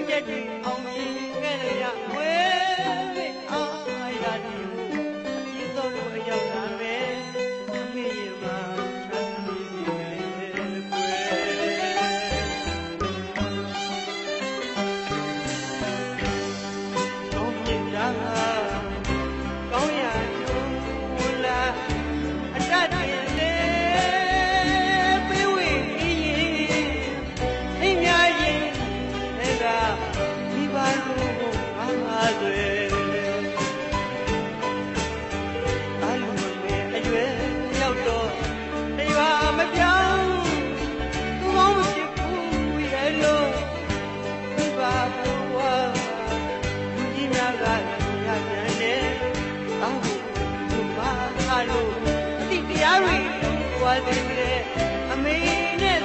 ချက်တွေအောင်မြင်ခဲ့ရဝဲအားရတယ်အပြည့်စုံလို့အရောက်လာမယ်အမေရမှာချမ်းသာနေပြီကွယ်ကောင်းမြင်တာကောင်းရကျိုးလာအတတ်တယ်လေပေးဝေးရင်အိမ်များရင်လည်းကမိဘတို့အားအားတွေအားလုံးနဲ့အရွယ်ရောက်တော့တရားမပြောင်းသူမောင်းဖြစ်ဘူးရဲ့လို့မိဘတို့ဝါလူကြီးများကရပြန်တယ်အောက်သူမအားလို့အတိတရားတွေဝါသေးတယ်အမေနဲ့